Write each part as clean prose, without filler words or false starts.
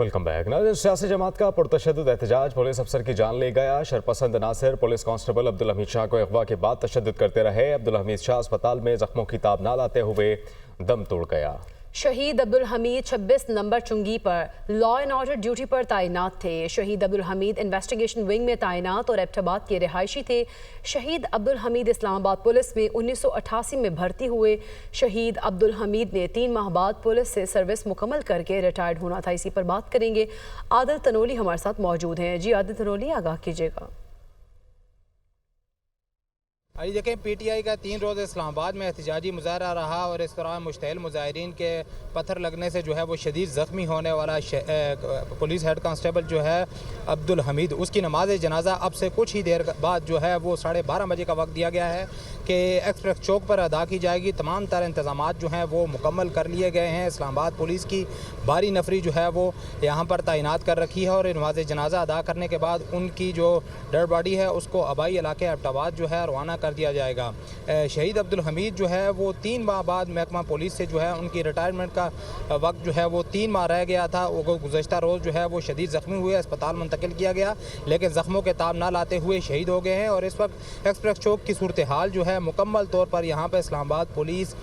Welcome back. नाज़रीन, सियासी जमात का पुरतशद्दुद एहतजाज पुलिस अफसर की जान ले गया। शरपसंद नासिर पुलिस कांस्टेबल अब्दुल हमीद शाह को अगवा के बाद तशद्दुद करते रहे। अब्दुल हमीद शाह अस्पताल में जख्मों की ताब ना लाते हुए दम तोड़ गया। शहीद अब्दुल हमीद 26 नंबर चुंगी पर लॉ एंड ऑर्डर ड्यूटी पर तैनात थे। शहीद अब्दुल हमीद इन्वेस्टिगेशन विंग में तैनात और एबटाबाद के रिहायशी थे। शहीद अब्दुल हमीद इस्लामाबाद पुलिस में 1988 में भर्ती हुए। शहीद अब्दुल हमीद ने 3 माह बाद पुलिस से सर्विस मुकम्मल करके रिटायर्ड होना था। इसी पर बात करेंगे। आदिल तनोली हमारे साथ मौजूद हैं। जी आदिल तनोली, आगाह कीजिएगा। अभी देखें, पीटीआई का 3 रोज़ इस्लामाबाद में एहतजाजी मुजाहरा रहा और इस दौरान मुश्तइल मुजाहिरीन के पत्थर लगने से जो है वो शदीद ज़ख्मी होने वाला पुलिस हेड कांस्टेबल जो है अब्दुल हमीद, उसकी नमाज जनाजा अब से कुछ ही देर बाद जो है वो 12:30 बजे का वक्त दिया गया है कि एक्सप्रेस चौक पर अदा की जाएगी। तमाम तरह इंतजाम जो हैं वो मुकम्मल कर लिए गए हैं। इस्लामाबाद पुलिस की भारी नफरी जो है वो यहाँ पर तैनात कर रखी है और नमाज जनाजा अदा करने के बाद उनकी जो डेड बॉडी है उसको आबाई इलाके एबटाबाद जो है रवाना कर दिया जाएगा। शहीद अब्दुल हमीद जो है वो 3 माह बाद महकमा पुलिस से जो है उनकी रिटायरमेंट का वक्त जो है वो 3 माह रह गया था। वो गुज़श्ता रोज़ जो है वो शदीद ज़ख्मी हुए, अस्पताल मुंतकिल किया गया, लेकिन ज़ख्मों के ताब ना लाते हुए शहीद हो गए हैं। और इस वक्त एक्सप्रेस चौक की सूरत हाल जो है मुकम्मल तौर पर यहाँ पर इस्लामाबाद पुलिस,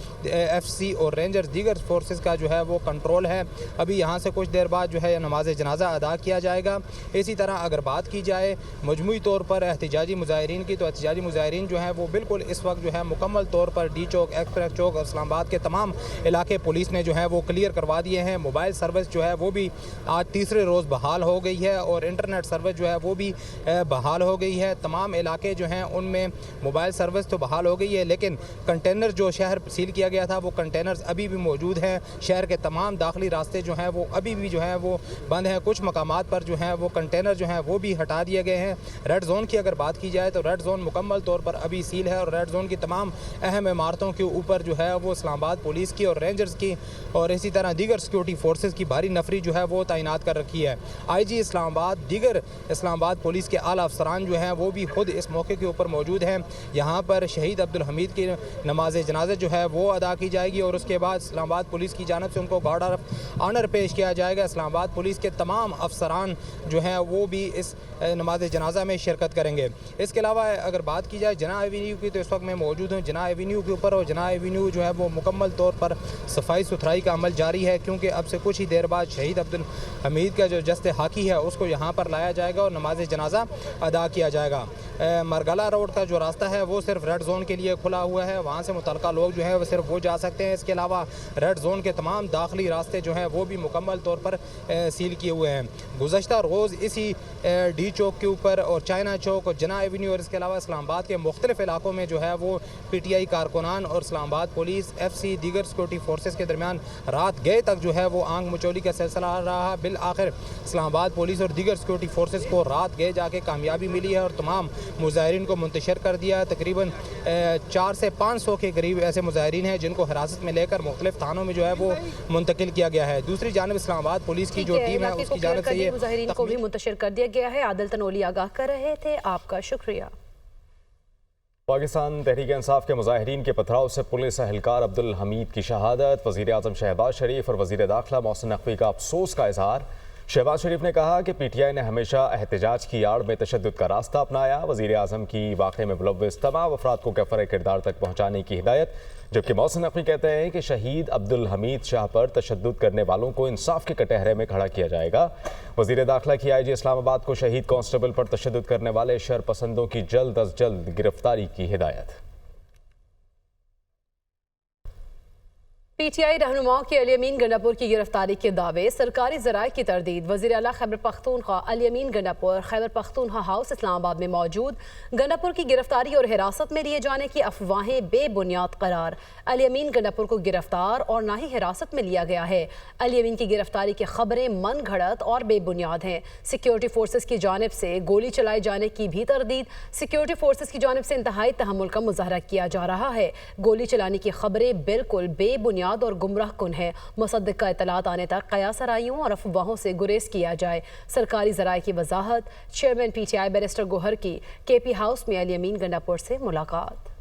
FC और रेंजर्स दीगर फोर्सेस का जो है वो कंट्रोल है। अभी यहाँ से कुछ देर बाद जो है नमाज जनाजा अदा किया जाएगा। इसी तरह अगर बात की जाए मजमूई तौर पर एहतजाजी मुजाहिरीन की, तो एहतजाजी मुजाहिरीन जो है वो बिल्कुल इस वक्त जो है मुकम्मल तौर पर डी चौक, एक्सप्रेस चौक और इस्लामाबाद के तमाम इलाके पुलिस ने जो है वो क्लियर करवा दिए हैं। मोबाइल सर्विस जो है वो भी आज तीसरे रोज़ बहाल हो गई है और इंटरनेट सर्विस जो है वो भी बहाल हो गई है। तमाम इलाके जो हैं उनमें मोबाइल सर्विस तो बहाल हो गई है, लेकिन कंटेनर जो शहर सील किया गया था वो कंटेनर्स अभी भी मौजूद हैं। शहर के तमाम दाखिली रास्ते जो हैं वो अभी भी जो हैं वो बंद हैं। कुछ मकामात पर जो हैं वो कंटेनर जो हैं वो भी हटा दिए गए हैं। रेड जोन की अगर बात की जाए तो रेड जोन मुकम्मल तौर पर अभी सील है और रेड जोन की तमाम अहम इमारतों के ऊपर जो है वो इस्लामाबाद पुलिस की और रेंजर्स की और इसी तरह दीगर सिक्योरिटी फोर्सेस की भारी नफरी जो है वो तैनात कर रखी है। IG इस्लामाबाद, दीगर इस्लामाबाद पुलिस के आला अफसरान जो हैं वो भी खुद इस मौके के ऊपर मौजूद हैं। यहाँ पर शहीद अब्दुल हमीद की नमाज जनाजे जो है वो अदा की जाएगी और उसके बाद इस्लामाबाद पुलिस की जानब से उनको गार्ड ऑफ ऑनर पेश किया जाएगा। इस्लामाबाद पुलिस के तमाम अफसरान जो हैं वो भी इस नमाज जनाजा में शिरकत करेंगे। इसके अलावा अगर बात की जाए जना एवेन्यू की, तो इस वक्त मैं मौजूद हूँ जना एवेन्यू के ऊपर और जना एवेन्यू जो है वो मुकम्मल तौर पर सफाई सुथराई का अमल जारी है, क्योंकि अब से कुछ ही देर बाद शहीद अब्दुल हमीद का जो जस्ते हाकी है उसको यहाँ पर लाया जाएगा और नमाज जनाजा अदा किया जाएगा। मरगला रोड का जो रास्ता है वो सिर्फ रेड जोन के लिए खुला हुआ है, वहाँ से मुतलका लोग जो है वो सिर्फ वो जा सकते हैं। इसके अलावा रेड जोन के तमाम दाखिली रास्ते जो हैं वो भी मुकम्मल तौर पर सील किए हुए हैं। गुज़श्ता रोज़ इसी डी चौक के ऊपर और चाइना चौक और जना एवेन्यू और इसके अलावा इस्लामाबाद के मुख्तलिफ इलाकों में जो है वो PTI कारकुनान और इस्लामाबाद पुलिस, FC, दीगर सिक्योरिटी फोर्सेस के दरमियान रात गए तक जो है वो आंख मचोली का सिलसिला रहा। बिल आखिर इस्लामाबाद पुलिस और दीगर सिक्योरिटी फोर्सेस को रात गए जाके कामयाबी मिली है और तमाम मुजाहिरीन को मुंतशिर कर दिया है। तकरीबन 400 से 500 के करीब ऐसे मुजाहिरीन हैं जिनको हिरासत में लेकर मुख्तलिफ थानों में जो है वो मुंतकिल किया गया है। दूसरी जानब इस्लामाबाद पुलिस की जो टीम है उसकी जानब से ये मुजाहिरीन को भी मुंतशिर कर दिया गया है। आदिल तनोली आगाह कर रहे थे, आपका शुक्रिया। पाकिस्तान तहरीक इंसाफ के मुजाहिरीन के पथराव से पुलिस एहलकार अब्दुल हमीद की शहादत। वज़ीर आज़म शहबाज शरीफ और वज़ीर दाखिला मोहसिन नकवी का अफसोस का इजहार। शहबाज शरीफ ने कहा कि PTI ने हमेशा एहतजाज की आड़ में तशद्दुद का रास्ता अपनाया। वज़ीर आज़म की वाक़े में मुलव्विस तमाम अफराद को कैफ़र किरदार तक पहुँचाने की हिदायत। जबकि मोहसिन नकवी कहते हैं कि शहीद अब्दुल हमीद शाह पर तशद्दुद करने वालों को इंसाफ के कटहरे में खड़ा किया जाएगा। वज़ीर दाखिला की IG इस्लामाबाद को शहीद कांस्टेबल पर तशद्दुद करने वाले शरपसंदों की जल्द अज जल्द गिरफ्तारी की हिदायत। PTI रहनुमाओं के अली अमीन गंडापुर की गिरफ्तारी के दावे, सरकारी ज़राए की तरदीद। वज़ीर आला खैबर पख्तूनख्वा अली अमीन गंडापुर खैबर पख्तूनख्वा हाउस इस्लामाबाद में मौजूद। गंडापुर की गिरफ्तारी और हिरासत में लिए जाने की अफवाहें बेबुनियाद करार। अली अमीन गंडापुर को गिरफ्तार और ना ही हिरासत में लिया गया है। अली अमीन की गिरफ्तारी की खबरें मन घड़त और बेबुनियाद हैं। सिक्योरिटी फोर्सेस की जानिब से गोली चलाए जाने की भी तरदीद। सिक्योरिटी फोर्सेस की जानिब से इंतहाई तहम्मुल का मुजाहरा किया जा रहा है। गोली चलाने की खबरें बिल्कुल बेबुनियाद और गुमराह कुन है। मुसद्दिक का इतलात आने तक कयास आराइयों और अफवाहों से गुरेज किया जाए। सरकारी ज़राए की वजाहत। चेयरमैन PTI बैरिस्टर गोहर की KP हाउस में अली अमीन गंडापुर से मुलाकात।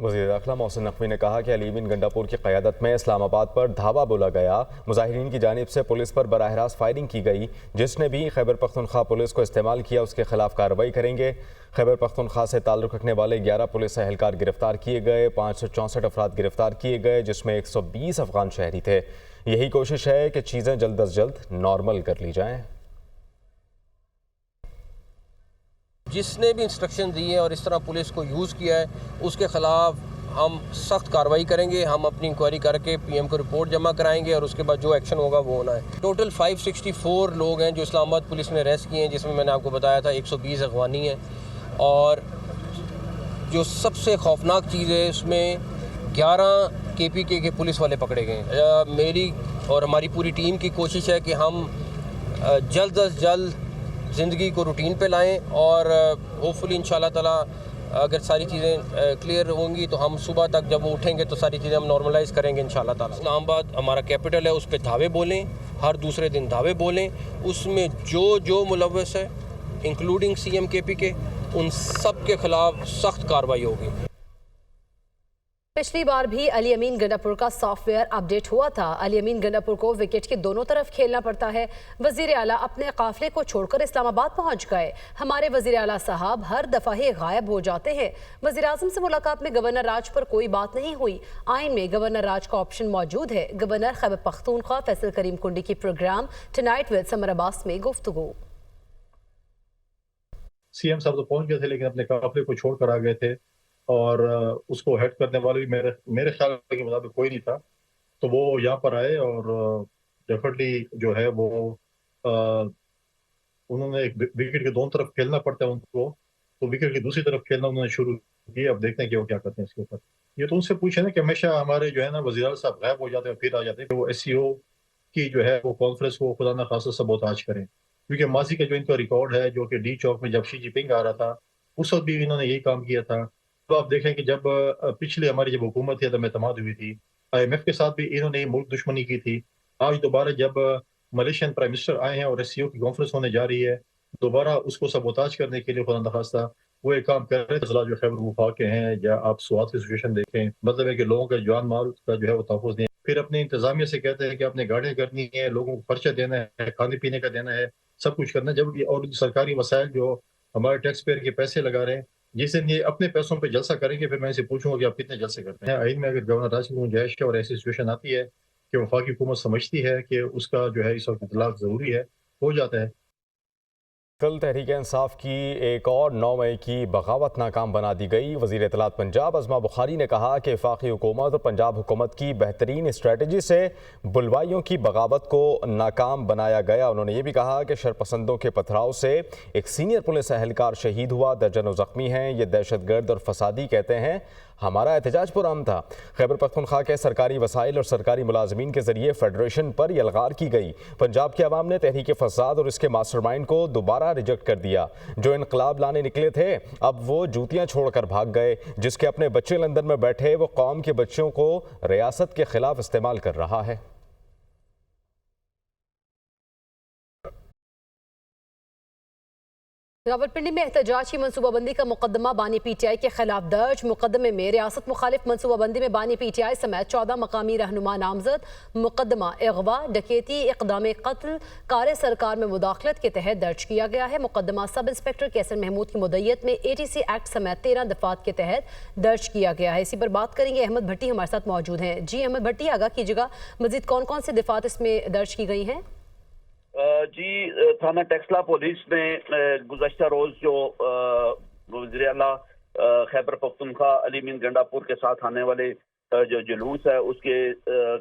वज़ीर दाखिला मोहसिन नकवी ने कहा कि अली अमीन गंडापुर की क़यादत में इस्लामाबाद पर धावा बोला गया। मुजाहिरीन की जानिब से पुलिस पर बराह रास्त फायरिंग की गई। जिसने भी खैबर पख्तूनख्वा पुलिस को इस्तेमाल किया उसके खिलाफ कार्रवाई करेंगे। खैबर पख्तूनख्वा से ताल्लुक़ रखने वाले 11 पुलिस एहलकार गिरफ्तार किए गए। 564 अफराद गिरफ्तार किए गए, जिसमें 120 अफगान शहरी थे। यही कोशिश है कि चीज़ें जल्द अज जल्द नॉर्मल कर ली जाएँ। जिसने भी इंस्ट्रक्शन दी है और इस तरह पुलिस को यूज़ किया है उसके ख़िलाफ़ हम सख्त कार्रवाई करेंगे। हम अपनी इंक्वायरी करके पीएम को रिपोर्ट जमा कराएंगे और उसके बाद जो एक्शन होगा वो होना है। टोटल 564 लोग हैं जो इस्लामाबाद पुलिस ने अरेस्ट किए हैं, जिसमें मैंने आपको बताया था 120 अफगानी हैं। और जो सबसे खौफनाक चीज़ है उसमें 11 KPK के पुलिस वाले पकड़े गए। मेरी और हमारी पूरी टीम की कोशिश है कि हम जल्द अज जल्द ज़िंदगी को रूटीन पे लाएं और होपफुली इंशाल्लाह ताला अगर सारी चीज़ें क्लियर होंगी तो हम सुबह तक जब वो उठेंगे तो सारी चीज़ें हम नॉर्मलाइज करेंगे इंशाल्लाह ताला। इस्लामाबाद हमारा कैपिटल है, उस पर धावे बोलें, हर दूसरे दिन धावे बोलें। उसमें जो मुलव्वस है इंक्लूडिंग CM KPK, उन सब के ख़िलाफ़ सख्त कार्रवाई होगी। पिछली बार भी अली अमीन गंडापुर का सॉफ्टवेयर अपडेट हुआ था। अली अमीन गंडापुर को विकेट के दोनों तरफ खेलना पड़ता है। वजीर आला अपने काफिले को छोड़कर इस्लामाबाद पहुंच गए। हमारे वजीर आला साहब हर दफा ही गायब हो जाते हैं। वजीर आजम से मुलाकात में गवर्नर राज पर कोई बात नहीं हुई। आइन में गवर्नर राज का ऑप्शन मौजूद है। गवर्नर खैबर पख्तूनख्वा फैसल करीम कुंडी की program tonight with Samar Abbas में गुफ्तगू। CM साहब तो पहुंच गए थे लेकिन अपने काफिले को छोड़ कर आ गए थे और उसको हेड करने वाले भी मेरे ख्याल के मुताबिक कोई नहीं था। तो वो यहाँ पर आए और डेफिनेटली जो है वो उन्होंने एक विकेट के दोनों तरफ खेलना पड़ता है उनको, तो विकेट की दूसरी तरफ खेलना उन्होंने शुरू किया। अब देखते हैं कि वो क्या करते हैं इसके ऊपर। ये तो उनसे पूछे ना कि हमेशा हमारे जो है ना वज़ीर साहब गायब हो जाते हैं फिर आ जाते हैं। वो SCO की जो है वो कॉन्फ्रेंस को खुदा ना खासा सबोताज करें, क्योंकि माजी का जो इनका रिकॉर्ड है जो कि डी चौक में जब शी जिनपिंग आ रहा था उस वक्त भी इन्होंने यही काम किया था। तो आप देखें कि जब पिछले हमारी जब हुकूमत थी तब एतमाद हुई थी, IMF के साथ भी इन्होंने मुल्क दुश्मनी की थी। आज दोबारा जब मलेशियन प्राइम मिनिस्टर आए हैं और SCO की कॉन्फ्रेंस होने जा रही है, दोबारा उसको सबोताज करने के लिए खुदा न खास्ता वो एक काम कर रहे थे। जो खैबर वफा के हैं या आप स्वात की सिचुएशन देखें, मतलब है कि लोगों का जान माल का जो है वो तहफ़्फ़ुज़ नहीं है। फिर अपने इंतजामिया से कहते हैं कि आपने गाड़ियाँ करनी है, लोगों को खर्चा देना है, खाने पीने का देना है, सब कुछ करना है। जब और सरकारी वसाइल जो हमारे टैक्स पेयर के पैसे लगा रहे हैं, जिस दिन ये अपने पैसों पे जलसा करेंगे फिर मैं इसे पूछूंगा कि आप कितने जलसे करते हैं। आइन में अगर गवर्नर राज की गुंजाइश है और ऐसी सिचुएशन आती है कि वफाकी हुकूमत समझती है कि उसका जो है इस वक्त इतलाक ज़रूरी है, हो जाता है। कल तहरीक इंसाफ की एक और 9 मई की बगावत नाकाम बना दी गई। वज़ीर इत्तलात पंजाब अज़मा बुखारी ने कहा कि वफाकी हुकूमत और पंजाब हुकूमत की बेहतरीन स्ट्रेटजी से बुलवाइयों की बगावत को नाकाम बनाया गया। उन्होंने ये भी कहा कि शरपसंदों के पथराव से एक सीनियर पुलिस एहलकार शहीद हुआ, दर्जनों ज़ख्मी हैं। ये दहशतगर्द और फसादी कहते हैं, हमारा एहतजाज पुरअमन था। खैबर पख्तूनख्वा के सरकारी वसाइल और सरकारी मुलाजमीन के जरिए फेडरेशन पर यलगार की गई। पंजाब के अवाम ने तहरीक फसाद और इसके मास्टरमाइंड को दोबारा रिजेक्ट कर दिया। जो इनकलाब लाने निकले थे अब वो जूतियां छोड़कर भाग गए। जिसके अपने बच्चे लंदन में बैठे वो कौम के बच्चों को रियासत के खिलाफ इस्तेमाल कर रहा है। रावलपिंडी में एहतजाजी मनसूबाबंदी का मुकदमा बानी PTI के खिलाफ दर्ज। मुकदमे में रियासत मुखालिफ मनसूबाबंदी में बानी PTI समेत 14 मकामी रहनुमा नामजद। मुकदमा अगवा, डकैती, इक़दाम कत्ल, कार सरकार में मुदाखलत के तहत दर्ज किया गया है। मुकदमा सब इंस्पेक्टर कैसर महमूद की मुद्दत में ATC एक्ट समेत 13 दफात के तहत दर्ज किया गया है। इसी पर बात करेंगे, अहमद भट्टी हमारे साथ मौजूद हैं। जी अहमद भट्टी, आगाह कीजिएगा, मजीद कौन कौन से दफात इसमें दर्ज की गई हैं? जी, थाना टेक्सला पुलिस ने गुज़श्ता रोज़ जो वज़ीर आला खैबर पख्तूनख्वा अली अमीन गंडापुर के साथ आने वाले जो जुलूस है उसके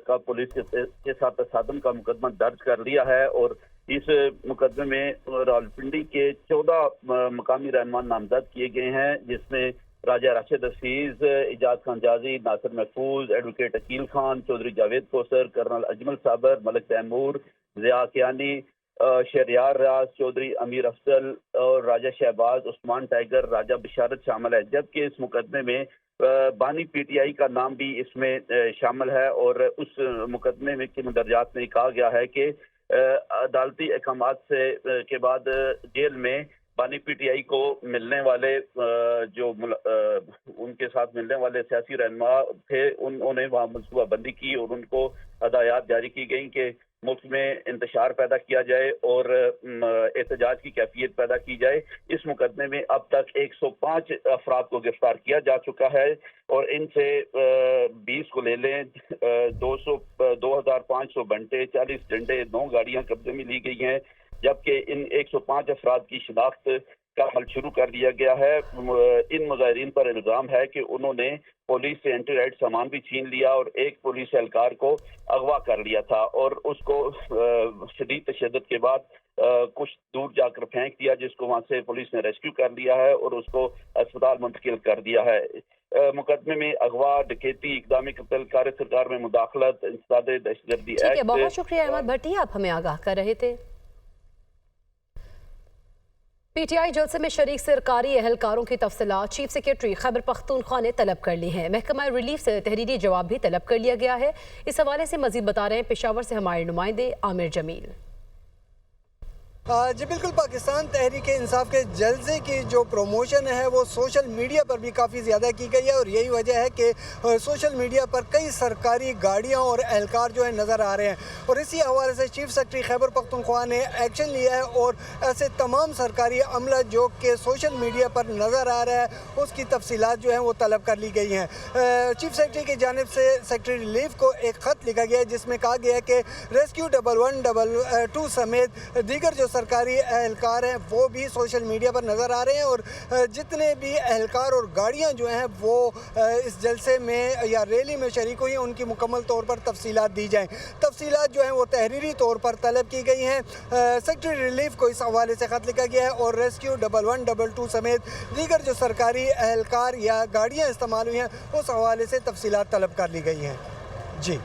का पुलिस के साथ तसादम का मुकदमा दर्ज कर लिया है। और इस मुकदमे में रावलपिंडी के 14 मकामी रहनुमा नामजद किए गए हैं, जिसमें राजा राशिद हफीज, इजाज खान जाजी, नासिर महफूज, एडवोकेट अकील खान, चौधरी जावेद कोसर, कर्नल अजमल साबर, मलिक तैमूर, ज़िया कियानी, शहरियार राज, चौधरी अमीर अफजल और राजा शहबाज, उस्मान टाइगर, राजा बिशारत शामिल है। जबकि इस मुकदमे में बानी PTI का नाम भी इसमें शामिल है। और उस मुकदमे में के मुदरजात में कहा गया है कि अदालती अहकामात से के बाद जेल में बानी पीटीआई को मिलने वाले जो उनके साथ मिलने वाले सियासी रहनुमा थे, उन्होंने वहाँ मनसूबाबंदी की और उनको हदायत जारी की गई कि मुल्क में इंतशार पैदा किया जाए और एहतजाज की कैफियत पैदा की जाए। इस मुकदमे में अब तक 105 अफराद को गिरफ्तार किया जा चुका है और इनसे 20 को ले लें, 2500 बंटे, 40 डंडे, 9 गाड़ियां कब्जे में ली गई हैं, जबकि इन 105 अफराद की शिनाख्त का अमल शुरू कर दिया गया है। इन मुजाहिरीन पर इल्ज़ाम है कि उन्होंने पुलिस से एंटी राइट सामान भी छीन लिया और एक पुलिस एहलकार को अगवा कर लिया था और उसको शदीद तशद्दुद के बाद कुछ दूर जाकर फेंक दिया, जिसको वहां से पुलिस ने रेस्क्यू कर लिया है और उसको अस्पताल मुंतकिल कर दिया है। मुकदमे में अगवा, डकैती, इक़दामी कत्ल, कार्य सरकार में मुदाखलत, इंसदाद दहशतगर्दी एक्ट। बहुत शुक्रिया अहमद भट्टी, आप हमें आगाह कर रहे थे। पीटीआई जलसे में शरीक सरकारी एहलकारों की तफसीलात चीफ सेक्रेटरी खैबर पख्तूनख्वा ने तलब कर ली हैं। महकमा रिलीफ से तहरीरी जवाब भी तलब कर लिया गया है। इस हवाले से मजीद बता रहे हैं पेशावर से हमारे नुमाइंदे आमिर जमील। जी बिल्कुल, पाकिस्तान तहरीक इंसाफ के जलसे की जो प्रमोशन है वो सोशल मीडिया पर भी काफ़ी ज़्यादा की गई है और यही वजह है कि सोशल मीडिया पर कई सरकारी गाड़ियां और एहलकार जो है नज़र आ रहे हैं और इसी हवाले से चीफ सेक्रेटरी खैबर पख्तूनख्वा ने एक्शन लिया है और ऐसे तमाम सरकारी अमला जो कि सोशल मीडिया पर नज़र आ रहा है उसकी तफसीलात जो हैं वो तलब कर ली गई हैं। चीफ सेक्रेटरी की जानिब से सेक्रेटरी रिलीफ को एक ख़त लिखा गया है जिसमें कहा गया है कि रेस्क्यू 1112 समेत दीगर जो सरकारी एहलकार हैं वो भी सोशल मीडिया पर नज़र आ रहे हैं और जितने भी एहलकार और गाड़ियां जो हैं वो इस जलसे में या रैली में शरीक हुई हैं उनकी मुकम्मल तौर पर तफसीलात दी जाएँ। तफसीलात जो हैं वो तहरीरी तौर पर तलब की गई हैं। सेक्रेटरी रिलीफ को इस हवाले से ख़त लिखा गया है और रेस्क्यू 1112 समेत दीगर जो सरकारी एहलकार या गाड़ियाँ इस्तेमाल हुई हैं उस हवाले से तफसीलात तलब कर ली गई हैं। जी।